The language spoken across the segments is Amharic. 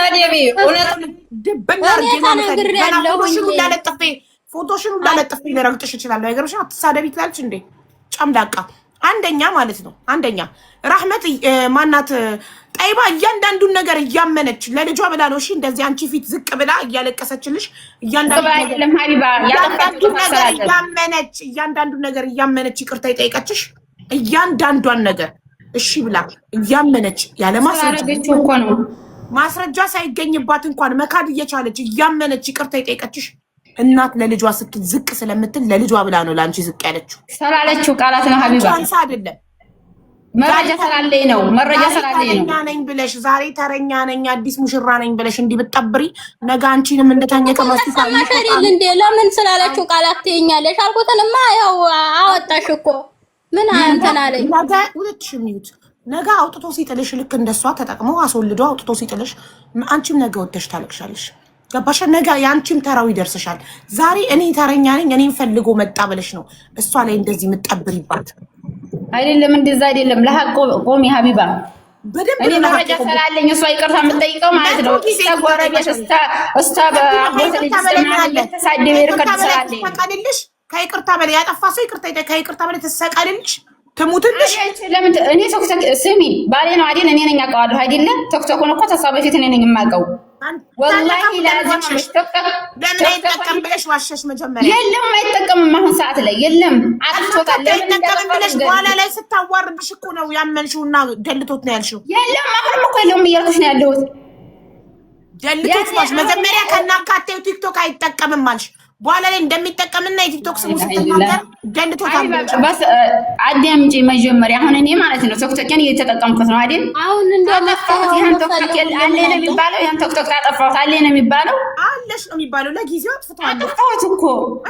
አትሳደቢ። እውነት ፎቶሽን እንዳለጥፍ ልረግጥሽ እችላለሁ። አይገርምሽም? አትሳደቢ ትላለች እንዴ ጨምላቃ። አንደኛ ማለት ነው አንደኛ ራህመት ማናት ጠይባ እያንዳንዱን ነገር እያመነች ለልጇ ብላ ነው። እሺ እንደዚህ አንቺ ፊት ዝቅ ብላ እያለቀሰችልሽ እያንዳንዱን ነገር እያመነች ይቅርታ ይጠይቀችሽ እያንዳንዷን ነገር እሺ ብላ እያመነች ያለ ማስረጃ ሳይገኝባት እንኳን መካድ እየቻለች እያመነች ይቅርታ ይጠይቀችሽ እናት ለልጇ ስትል ዝቅ ስለምትል ለልጇ ብላ ነው ለአንቺ ዝቅ ያለችው። ሰላለችው ቃላት ነው ሀቢባ አንሳ አይደለም መረጃ ስላለኝ ነው። መረጃ ስላለኝ ነው። ተረኛ ነኝ ብለሽ ዛሬ ተረኛ ነኝ አዲስ ሙሽራ ነኝ ብለሽ እንዲህ ብትጠብሪ ነገ አንቺንም እንደታኘከ ማስቲካ ማሽሪል እንዴ ለምን ስላለችው ቃላት ትይኛለሽ? አልኩትንማ ያው አወጣሽ እኮ ምን አንተና ላይ ነገ ሁለት ሚዩት ነገ አውጥቶ ሲጥልሽ ልክ እንደሷ ተጠቅሞ አስወልዶ አውጥቶ ሲጥልሽ አንቺም ነገ ወጥተሽ ታለቅሻለሽ። ገባሽ? ነገ ያንቺም ተራው ይደርስሻል። ዛሬ እኔ ተረኛ ነኝ እኔን ፈልጎ መጣ ብለሽ ነው እሷ ላይ እንደዚህ የምትጠብሪባት። አይደለም እንደዛ አይደለም። ለሐቅ ቆሚ ሀቢባ። እኔ መረጃ ስላለኝ እሷ ይቅርታ የምትጠይቀው ማለት ነው። ተጎረቤት እስታ በአጎት ልጅ ስለማለት ተሳደበ ይርከት ስላለኝ ተቀልልሽ ከይቅርታ በላይ ያጠፋ ሰው ይቅርታ ከይቅርታ በላይ ተሰቀልልሽ ትሙትልሽ። ለምን እኔ ቶክቶክ ስሚ ባሌ ነው አይደል? እኔ ነኝ አውቀዋለሁ አይደል? ቶክቶክን እኮ ተሷ በፊት እኔ ነኝ የማውቀው። ወላሂ ላዚም ለምን አይጠቀም ብለሽ ዋሸሽ መጀመሪያ። የለም አይጠቀምም። አሁን ሰዓት ላይ የለም አጥቶታል። ለምን አይጠቀም ብለሽ በኋላ ላይ ስታዋርድሽ እኮ ነው ያመንሽውና ደልቶት ነው ያልሽው። የለም አሁንም እኮ የለውም እያልኩሽ ነው ያለሁት። ደልቶት ነው መጀመሪያ ከናካቴው ቲክቶክ አይጠቀምም አልሽ። በኋላ ላይ እንደሚጠቀምና የቲክቶክ ስሙ ስትናገር ደልቶታል። በስ አዳምጪ መጀመሪያ። አሁን እኔ ማለት ነው ቲክቶክን እየተጠቀምኩት ነው አይደል? አሁን እንደመጣሁት ያን ቲክቶክ አለ ነው የሚባለው። ያን ቲክቶክ ታጠፋሁት አለ ነው የሚባለው። አለሽ ነው የሚባለው። ለጊዜው አጥፍተዋል እኮ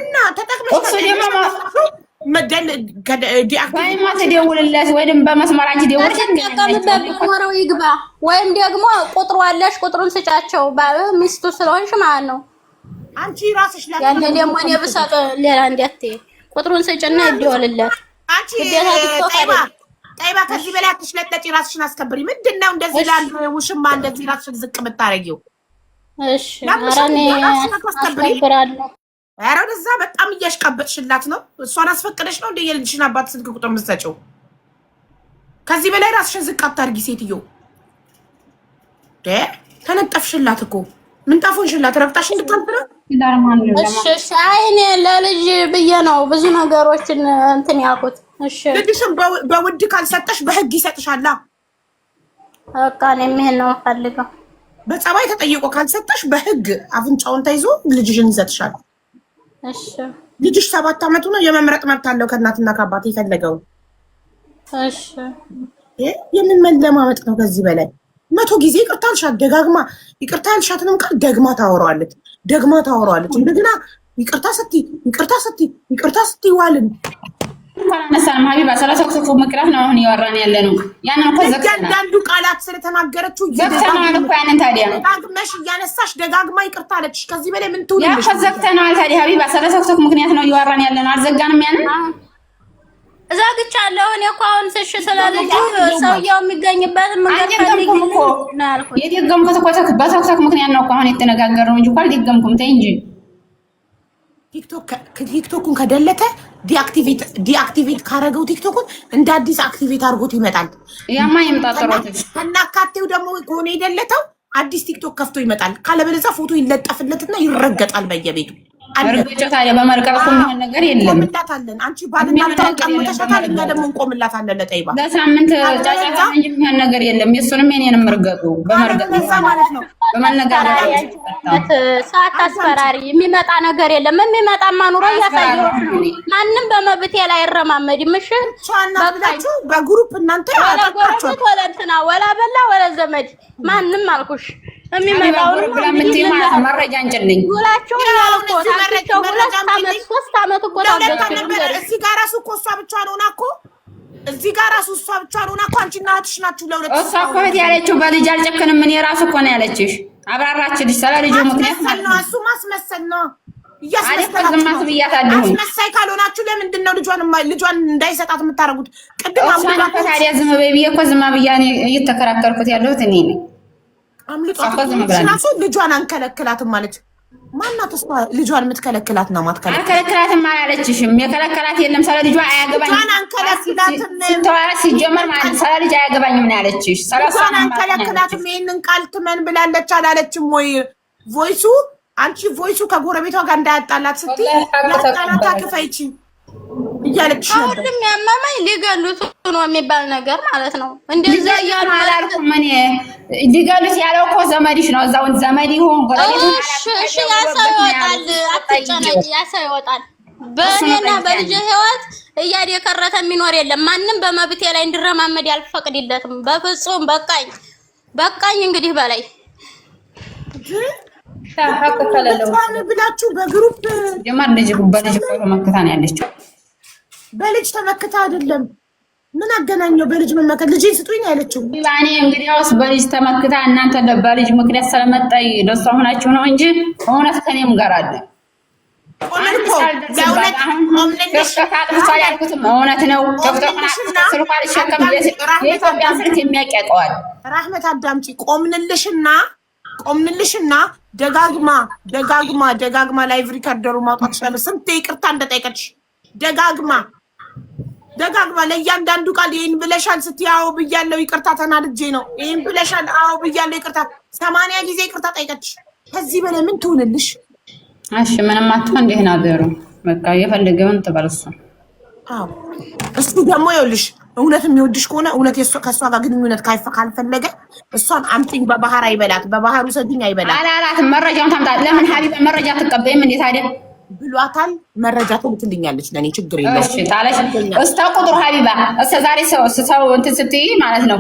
እና ተጠቅመሽ እሱ ደግሞ መደል ወይም ተደውልለት ወይም በመስመር አንቺ ደውልሽ ተጠቀምበት ቢኖረው ይግባ። ወይም ደግሞ ቁጥሩ አለሽ ቁጥሩን ስጫቸው ሚስቱ ስለሆንሽ ማለት ነው። አንቺ ራስሽ ላይ ያን ደግሞ እኔ ብሰጥ ሌላ እንዴት ቁጥሩን ስጭና ይደውልለት። አንቺ ጠይባ ከዚህ በላይ አትሽለጥለጪ፣ ራስሽን አስከብሪ። ምንድነው እንደዚህ ላንዱ ውሽማ እንደዚህ ራስሽን ዝቅ የምታረጊው? እሺ አራኔ አስከብራለሁ። ኧረ ወደዛ በጣም እያሽቃበጥሽላት ነው። እሷን አስፈቅደሽ ነው እንደ የልጅሽን አባት ስልክ ቁጥር የምትሰጪው። ከዚህ በላይ ራስሽን ዝቅ አታርጊ ሴትዮ። ተነጠፍሽላት እኮ ምንጣፉን ሽላት ረግጣሽ እንድታልብረ እሺ አይኔ ለልጅ ብዬ ነው ብዙ ነገሮችን እንትን ያልኩት። እሺ ልጅሽን በውድ ካልሰጠሽ በህግ ይሰጥሻላ። በቃ እኔ ምን ነው ፈልገው በጸባይ ተጠይቆ ካልሰጠሽ በህግ አፍንጫውን ተይዞ ልጅሽን ይሰጥሻል። እሺ ልጅሽ 7 አመቱ ነው። የመምረጥ መብት አለው ከእናትና ከአባት የፈለገው። እሺ የምን መለማመጥ ነው ከዚህ በላይ? 100 ጊዜ ይቅርታ አልሻት ደጋግማ ይቅርታ አልሻትንም ቃል ደግማ ታወራዋለች። እንደገና ይቅርታ ስትይ ዋልን እንኳን ሀቢባ ሰላሳው መቅራት ነው አሁን እያወራን ያለ ነው። ያንን እኮ አንዳንዱ ቃላት ስለተናገረችው ዘግተናል እኮ ያንን። ታዲያ ደጋግመሽ እያነሳሽ ደጋግማ ይቅርታ አለችሽ። ከዚህ በላይ ምን ትውልልሽ? ያ ዘግተናል። ታዲያ ሀቢባ ሰላሳው ምክንያት ነው እያወራን ያለ ነው። አልዘጋንም ያንን እዛግቻለሁ። እኔ እኮ አሁን ስሽ ስለልጁ ሰውየው የሚገኝበት መንገድ ፈልጊ ነው ያልኩት። የደገምኩት እኮ በቲክቶክ ምክንያት ነው እኮ አሁን የተነጋገርነው እንጂ እኮ አልደገምኩም። ተይ እንጂ ቲክቶኩን ከደለተ ዲአክቲቬት ካረገው ቲክቶኩን እንደ አዲስ አክቲቬት አድርጎት ይመጣል። ያማ ይመጣጠሩት ከናካቴው ደግሞ ከሆነ የደለተው አዲስ ቲክቶክ ከፍቶ ይመጣል። ካለበለዚያ ፎቶ ይለጠፍለትና ይረገጣል በየቤቱ። አርገጫታ በመርቀቁ ምን ነገር የለም። እንቆምላታለን። አንቺ ባልና ተቀምጠሻታል፣ እኛ ደግሞ እንቆምላታለን። ለጠይባ ለሳምንት ጫጫታ እንጂ ምን ነገር የለም። የሱንም የኔንም መርገጡ በመርገጥ ማለት ነው። በመነጋገር ሰዓት አስፈራሪ የሚመጣ ነገር የለም። የሚመጣ ማኑሮ ያሳየው ማንንም በመብቴ ላይ አይረማመድም። እሺ ቻናላችሁ በግሩፕ እናንተ አጣጣችሁ ወለንትና ወላ በላ ወላ ዘመድ ማንንም አልኩሽ የሚመጣውን መረጃ እንጭልኝ ሁላችሁ ያልኩ ታክቸው 2 አመት 3 አመት እኮ ታውቀው እዚህ ጋር ራሱ እኮ እሷ ብቻ ነውና እኮ እዚህ ጋር ራሱ እሷ ብቻ ነውና እኮ አንቺና እህትሽ ናችሁ ለሁለት። እሷ እኮ እህት ያለችው በልጅ አልጨክንም። እኔ ራሱ እኮ ነው ያለችሽ። አብራራችልሽ ስለ ልጁ ምክንያት ነው። እሱ ማስመሰል ነው። እያስመሰላችሁ ብያታለሁ። አስመሳይ ካልሆናችሁ ለምንድን ነው ልጇን እንዳይሰጣት የምታረጉት? ቅድም ታዲያ ዝም በይ ብዬሽ እኮ ዝም ብያ እየተከራከርኩት ያለሁት እኔ ነኝ። አምልጧት ልጇን አንከለክላትም ማለት ማናት? እሷ ልጇን የምትከለክላት ነው ማትከለክላት? አንከለክላትም አላለችሽም። የከለከላት የለም። ስለ ልጇ አያገባኝም። ልጇን አንከለክላትም ሲጀመር ማለት ስለ ልጅ አያገባኝም ነው ያለችሽ። ልጇን አንከለክላትም ይሄንን ቃል ትመን ብላለች አላለችም ወይ? ቮይሱ አንቺ ቮይሱ ከጎረቤቷ ጋር እንዳያጣላት ስትይ ያጣላታ ክፈይቺ እያለች ነበር። ሁሉም ያመመኝ ሊገሉት ነው የሚባል ነገር ማለት ነው። እንደዛ ያሉ አላልኩም እኔ። ሊገሉት ያለው እኮ ዘመድሽ ነው። እዛው ዘመድ ይሁን ጎረቤት እሺ ያሳው ይወጣል። አትጨነቂ፣ ያሳው ይወጣል። በእኔና በልጅ ህይወት እያደከረተ የሚኖር የለም። ማንም በመብቴ ላይ እንድረማመድ ያልፈቅድለትም በፍጹም። በቃኝ እንግዲህ በላይ ብላችሁ በግሩፕ ጀማር ልጅ በልጅ ተመክታ ነው ያለችው። በልጅ ተመክታ አይደለም። ምን አገናኘው? በልጅ መመከት ልጅ ስጡኝ ያለችው እኔ እንግዲያውስ በልጅ ተመክታ እናንተ በልጅ ምክንያት ስለመጣይ ለሷ ሆናችሁ ነው እንጂ እውነት ከኔም ጋር አለ። እውነት ነው። የኢትዮጵያ ስልክ የሚያቀቀዋል ራህመት አዳምጪ። ቆምንልሽና ደጋግማ ላይቭ ሪከርደሩ ማውጣት ይችላል። ስንት ይቅርታ እንደጠየቀች ደጋግማ ለእያንዳንዱ ቃል ይሄን ብለሻል ስትይ አዎ ብያለሁ ይቅርታ ተናድጄ ነው። ይሄን ብለሻል አዎ ብያለሁ ይቅርታ 80 ጊዜ ይቅርታ ጠይቀች። ከዚህ በላይ ምን ትሆንልሽ? እሺ ምንም አትሆን። እንዴት ናገሩ በቃ የፈለገውን ትበልሱ። አዎ እሱ ደግሞ ይኸውልሽ እውነት የሚወድሽ ከሆነ እውነት ከእሷ ጋር ግንኙነት ካልፈለገ እሷን አምጪኝ በባህር አይበላት፣ በባህሩ ሰዱኝ አይበላት አላላትም። መረጃውን ታምጣ። ለምን ሀቢብ መረጃ አትቀበይም? እንዴት አይደል ብሏታል። መረጃ ትልክልኛለች ለኔ ችግር የለውም። እሺ ታለሽ እስታው ቁጥሩ ሀቢባ እስከ ዛሬ ሰው እንትን ስትይ ማለት ነው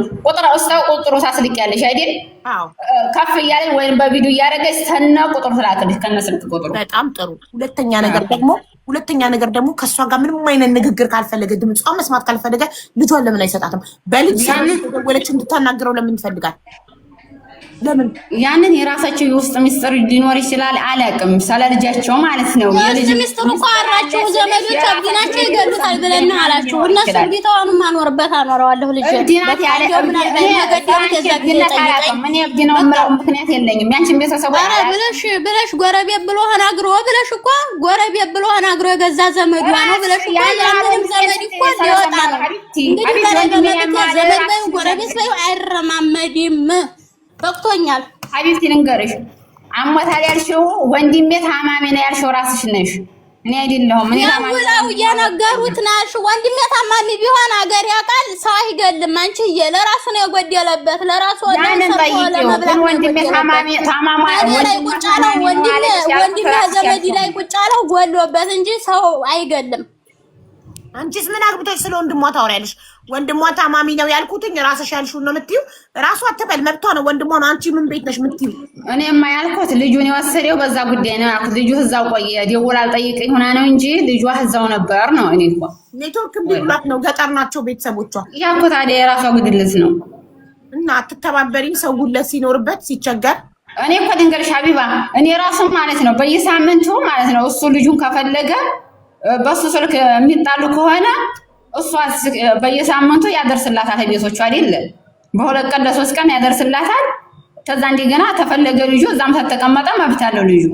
እስታው ቁጥሩ ታስልኪያለሽ አይደል? አዎ ከፍ እያለ ወይም በቪዲዮ እያደረገች ተና ቁጥሩ ትላክልሽ ከነ ስልክ ቁጥሩ። በጣም ጥሩ። ሁለተኛ ነገር ደግሞ ከእሷ ጋር ምንም አይነት ንግግር ካልፈለገ ድምጿ መስማት ካልፈለገ ልጇን ለምን አይሰጣትም? በልጅ ወለች እንድታናግረው ለምን ይፈልጋል? ለምን ያንን የራሳቸው የውስጥ ሚስጥር ሊኖር ይችላል። አላውቅም ስለ ልጃቸው ማለት ነው። የልጅ ሚስጥሩ እኮ አራቸው ዘመዶች አብዲናቸው ይገሉታል ብለን ነው አላችሁ። እነሱ ቢተዋኑ ማኖርበት አኖረዋለሁ ልጅ ዲናት ያለ ምን ያብዲናው ምክንያት የለኝም። ያንቺን ቤተሰብ ብለሽ ጎረቤት ብሎ ሆናግሮ ብለሽ እኮ ጎረቤት ብሎ ሆናግሮ የገዛ ዘመዷ ነው ብለሽ ያንንም ዘመድ እኮ ሊወጣ ነው። እንግዲህ ዘመድ ባዩ ጎረቤት ባዩ አይረማመድም። በቅቶኛል። ሀቢብቲ ልንገርሽ፣ አሞታል ያልሽው ወንድሜ ታማሚ ነው ያልሽው ራስሽ ነሽ፣ እኔ አይደለሁም። እኔ ያውላው እየነገሩት ናሽ። ወንድሜ ታማሚ ቢሆን አገር ያውቃል፣ ሰው አይገልም። አንቺዬ ለራሱ ነው የጎደለበት፣ ለራሱ ወንድሜ ታማሚ ላይ ቁጭ አለው። ወንድሜ ዘመድ ላይ ቁጭ አለው ጎሎበት እንጂ ሰው አይገልም። አንቺስ ምን አግብቶሽ ስለ ወንድሟ ታወሪያለሽ? ወንድሟ ታማሚ ነው ያልኩትኝ ራስሽ ያልሽው ነው የምትይው። ራሷ አትበል፣ መብቷ ነው። ወንድሟ ነው። አንቺ ምን ቤት ነሽ የምትይው? እኔማ ያልኩት ልጁን የወሰደው በዛ ጉዳይ ነው ያልኩት። ልጁ እዛው ቆየ፣ ደውላ አልጠይቀኝ ሆና ነው እንጂ ልጇ እዛው ነበር ነው። እኔ እኮ ኔትወርክ ቢብላት ነው፣ ገጠር ናቸው ቤተሰቦቿ። ያልኩ ታዲያ የራሷ ጉድለት ነው እና አትተባበሪም። ሰው ጉድለት ሲኖርበት ሲቸገር እኔ እኮ ድንገርሽ ሀቢባ፣ እኔ ራሱ ማለት ነው በየሳምንቱ ማለት ነው እሱ ልጁን ከፈለገ በሱ ስልክ የሚጣሉ ከሆነ እሷ በየሳምንቱ ያደርስላታል። ቤቶቹ አይደል በሁለት ቀን ለሶስት ቀን ያደርስላታል። ከዛ እንደገና ተፈለገ ልጁ እዛም ተተቀመጠ መብት አለው ልጁ።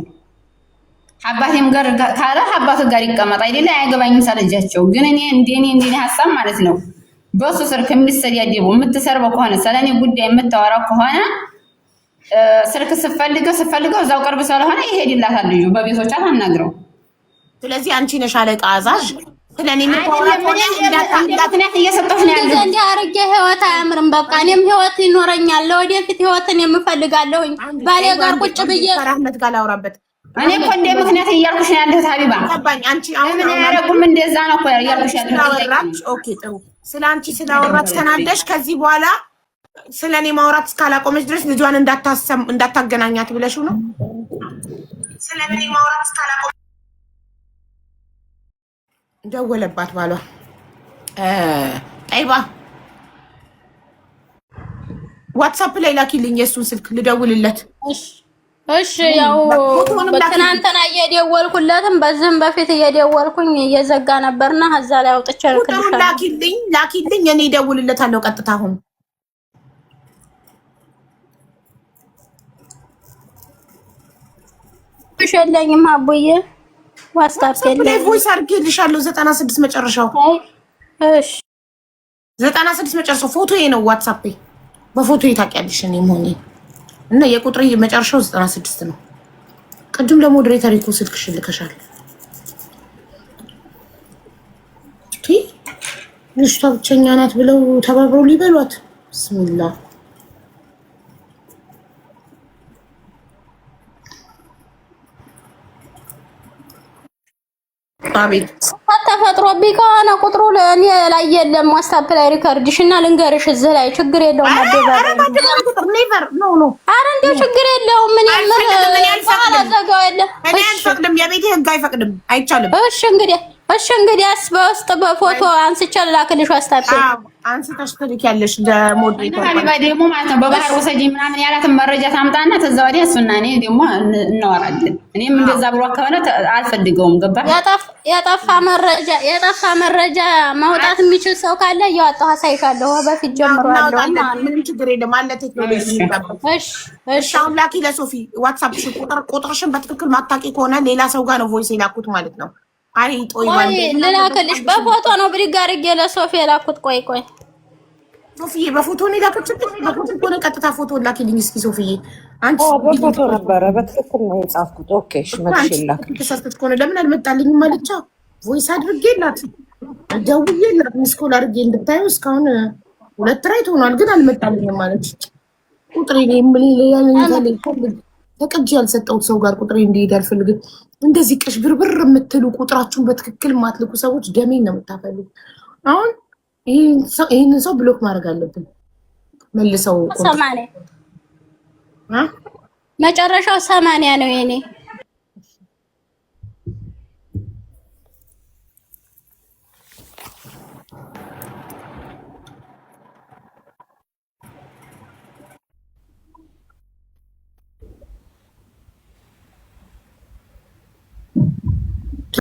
አባቴም ጋር ካለ አባቱ ጋር ይቀመጥ አይደል? አያገባኝም ሰለጃቸው። ግን እኔ እንደኔ ሐሳብ ማለት ነው በሱ ስልክ የምትሰዳደቡ የምትሰርበው ከሆነ ስለኔ ጉዳይ የምታወራው ከሆነ ስልክ ስፈልገው እዛው ቅርብ ስለሆነ ይሄድላታል ልጁ። በቤቶቿ ታናግረው። ስለዚህ አንቺ ነሽ አለቃ አዛዥ። ስለኔ ምክንያት እየሰጠሁሽ ነው ያለው። እንዴ አረጋጋ ህይወት አያምርም። በቃ እኔም ህይወት ይኖረኛል፣ ለወደፊት ህይወትን የምፈልጋለሁ። ባሌ ጋር ቁጭ ብዬ ከራህመት ጋር ላውራበት። እኔ እኮ እንደ ምክንያት እያልኩሽ ነው ያለሁት ሀቢባ። አንቺ አሁን ምን ያደርጉም እንደዛ ነው እኮ እያልኩሽ ያለሁት። ኦኬ ጥሩ። ስለአንቺ ስላወራች ተናደሽ ከዚህ በኋላ ስለኔ ማውራት እስካላቆመች ድረስ ልጇን እንዳታገናኛት ብለሽው ነው? ስለኔ ማውራት እስካላቆመች ደወለባት ባሏ። ጠይባ ዋትሳፕ ላይ ላኪልኝ የእሱን ስልክ ልደውልለት። እሺ ያው በትናንትና እየደወልኩለትም በዚህም በፊት እየደወልኩኝ እየዘጋ ነበርና ከዛ ላይ አውጥቼ ልክልሻለሁ። ላኪልኝ እኔ እደውልለታለሁ ቀጥታ አሁን ስልክሽ የለኝም አቡዬ። ዋትስአፕ ላይ ቮይስ አድርጌልሻለሁ 96 መጨረሻው። እሺ 96 መጨረሻው ፎቶዬ ነው ዋትስአፕ በፎቶ ታውቂያለሽ እኔ መሆኔ እና የቁጥሬ መጨረሻው 96 ነው። ቅድም ለሞዴሬተር እኮ ስልክሽ ልከሻል። ልጅቷ ብቸኛ ናት ብለው ተባብረው ሊበሏት። ብስሚላህ አቤት ተፈጥሮብኝ ከሆነ ቁጥሩ ለእኔ ላይ የለም። ዋትስአፕ ላይ ሪከርድሽ እና ልንገርሽ እዚህ ላይ ችግር የለውም። ኧረ እንደው ችግር የለውም። ምን አላዘጋው የለም። እኔ አልፈቅድም፣ የቤቴ ህግ አይፈቅድም፣ አይቻልም። እሺ እንግዲያስ በውስጥ በፎቶ አንስቼ ልላክልሽ። ዋትስአፕ አንስተሽ ትልኪያለሽ ለሞዴሬተር ሀቢባ ደግሞ ማለት ነው። በባህር ወሰጂኝ ምናምን ያላትን መረጃ ታምጣና ተዛ ወዲያ እሱና እኔ ደግሞ እናወራለን። እኔም እንደዛ ብሎ ከሆነ አልፈልገውም። ገባ የጠፋ መረጃ ማውጣት የሚችል ሰው ካለ እያወጣሁ አሳይሻለሁ። በፊት ጀምሮ ያለው ምንም ችግር የለም አለ ቴክኖሎጂ ይባላል። እሺ አሁን ላኪ ለሶፊ ዋትስአፕሽ ቁጥርሽን በትክክል ማታቂ ከሆነ ሌላ ሰው ጋር ነው ቮይስ የላኩት ማለት ነው። አይ ጦይ ልላክልሽ በፎቶ ነው ብድግ አድርጌ ለሶፊ የላኩት። ቆይ ሶፊ በፎቶ ነው የላከችው። በፎቶ ነው ቀጥታ ፎቶ ላኪልኝ እስኪ ሶፊ። አንቺ በፎቶ ነበረ በትክክል ነው የጻፍኩት። ኦኬ እሺ መልሽ ላክ። ተሳስተሽ ከሆነ ለምን አልመጣልኝም ማለቻ ቮይስ አድርጌላት ደውዬላት ሚስኮል አድርጌ እንድታየው እስካሁን 2 ራይት ሆኗል፣ ግን አልመጣልኝም ማለት ቁጥሬ ምን ይላል ተቀጅ ያልሰጠሁት ሰው ጋር ቁጥሬ እንዲሄድ አልፈልግም። እንደዚህ ቅሽ ብርብር የምትሉ ቁጥራችሁን በትክክል ማትልኩ ሰዎች ደሜን ነው የምታፈልጉ። አሁን ይህንን ሰው ብሎክ ማድረግ አለብን። መልሰው 80 መጨረሻው 80 ነው የኔ